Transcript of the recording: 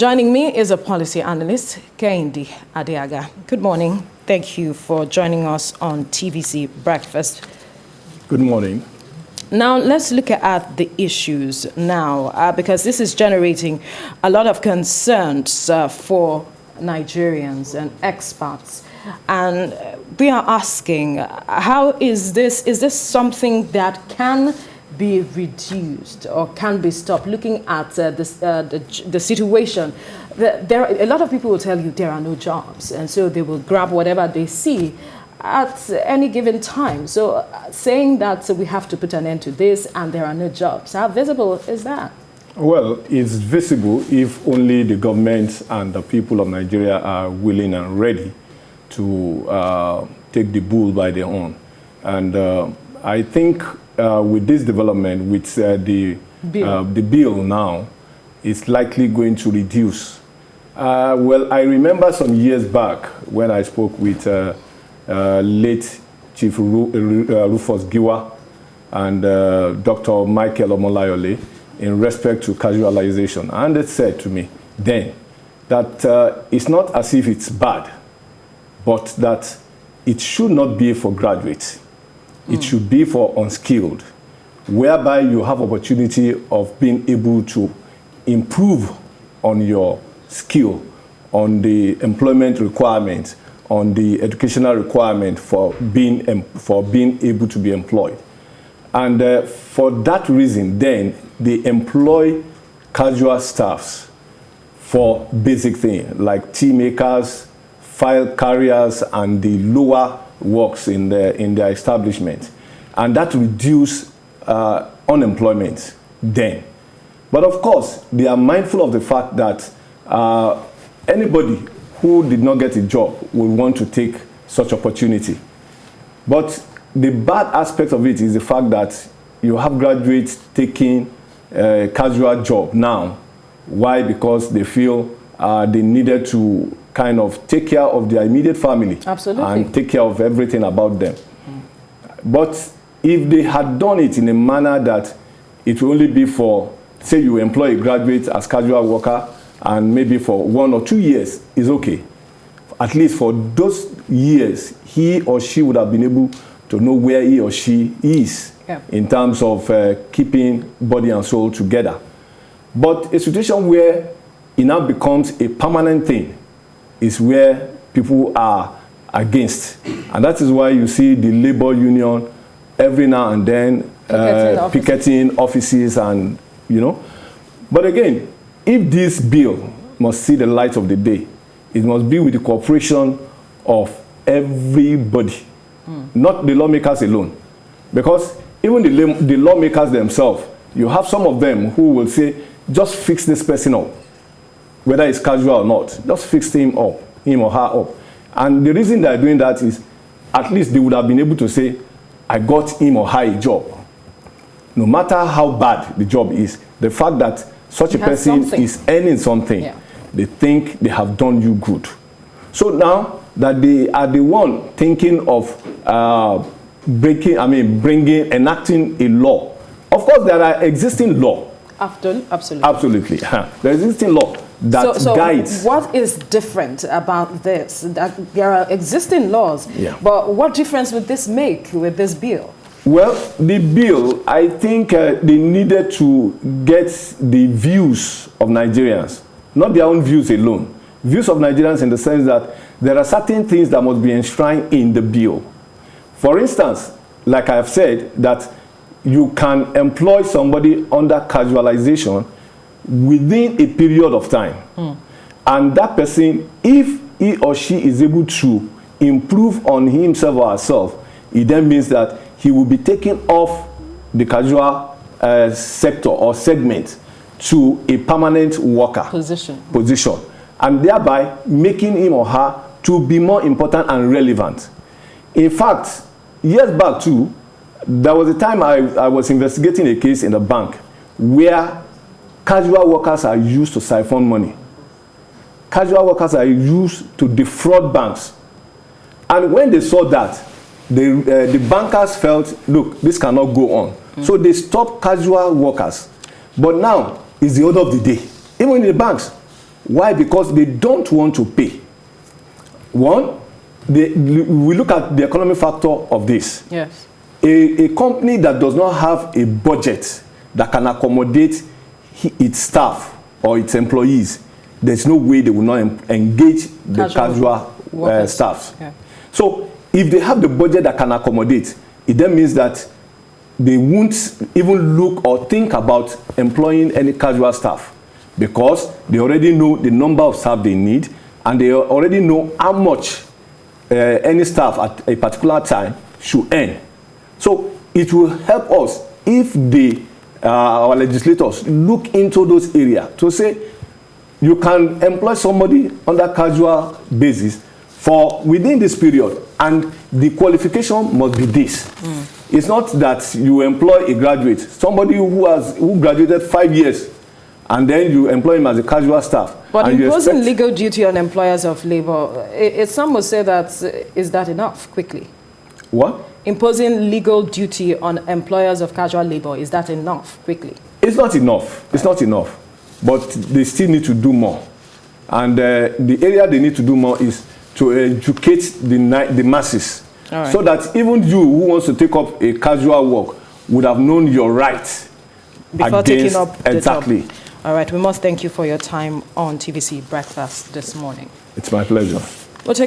Joining me is a policy analyst, Kendi Adeaga. Good morning. Thank you for joining us on TVC Breakfast. Good morning. Now, let's look at the issues now, because this is generating a lot of concerns for Nigerians and expats. And we are asking, how is this something that can be reduced or can be stopped? Looking at the situation, a lot of people will tell you there are no jobs, and so they will grab whatever they see at any given time. So saying that we have to put an end to this and there are no jobs, how visible is that? Well, it's visible if only the government and the people of Nigeria are willing and ready to take the bull by the horn. And I think with this development, with the bill now, it's likely going to reduce. Well, I remember some years back when I spoke with late Chief Rufus Giwa and Dr. Michael Omolayole in respect to casualization. And they said to me then that it's not as if it's bad, but that it should not be for graduates. It should be for unskilled, whereby you have opportunity of being able to improve on your skill, on the employment requirement, on the educational requirement for being able to be employed. And for that reason, then, they employ casual staffs for basic things like tea makers, file carriers, and the lower works in their establishment. And that reduces unemployment then. But of course, they are mindful of the fact that anybody who did not get a job will want to take such opportunity. But the bad aspect of it is the fact that you have graduates taking a casual job now. Why? Because they feel they needed to kind of take care of their immediate family. Absolutely. And take care of everything about them. But if they had done it in a manner that it will only be for, say you employ a graduate as casual worker, and maybe for 1 or 2 years is okay. At least for those years, he or she would have been able to know where he or she is in terms of keeping body and soul together. But a situation where it now becomes a permanent thing is where people are against. And that is why you see the labor union every now and then picketing offices and, you know. But again, if this bill must see the light of the day, it must be with the cooperation of everybody, not the lawmakers alone. Because even the lawmakers themselves, you have some of them who will say, just fix this person up, whether it's casual or not, just fix him or her up. And the reason they're doing that is, at least they would have been able to say, I got him or her a job. No matter how bad the job is, the fact that such a person is earning something, they think they have done you good. So now that they are the one thinking of enacting a law. Of course, there are existing law. Absolutely. There is existing law that guides. What is different about this? That there are existing laws, but what difference would this make with this bill? Well, the bill, I think they needed to get the views of Nigerians, not their own views alone. Views of Nigerians in the sense that there are certain things that must be enshrined in the bill. For instance, like I have said, that you can employ somebody under casualization within a period of time. And that person, if he or she is able to improve on himself or herself, it then means that he will be taken off the casual sector or segment to a permanent worker position, and thereby making him or her to be more important and relevant. In fact, years back too, there was a time I was investigating a case in a bank where casual workers are used to siphon money. Casual workers are used to defraud banks. And when they saw that, the bankers felt, look, this cannot go on. So they stopped casual workers. But now is the order of the day, even in the banks. Why? Because they don't want to pay. One, we look at the economic factor of this. Yes. A company that does not have a budget that can accommodate its staff or its employees, there's no way they will not engage the casual staffs. Yeah. So if they have the budget that can accommodate, it then means that they won't even look or think about employing any casual staff, because they already know the number of staff they need, and they already know how much any staff at a particular time should earn. So it will help us if our legislators look into those areas to say you can employ somebody on a casual basis for within this period, and the qualification must be this. It's not that you employ a graduate, somebody who graduated 5 years, and then you employ him as a casual staff. But imposing legal duty on employers of labor, some will say that, is that enough quickly? What? Imposing legal duty on employers of casual labor, is that enough quickly? It's not enough. It's not enough. But they still need to do more. And the area they need to do more is to educate the masses. Right. So that even you who wants to take up a casual work would have known your rights before taking up the exactly. Job. All right, we must thank you for your time on TVC Breakfast this morning. It's my pleasure. We'll take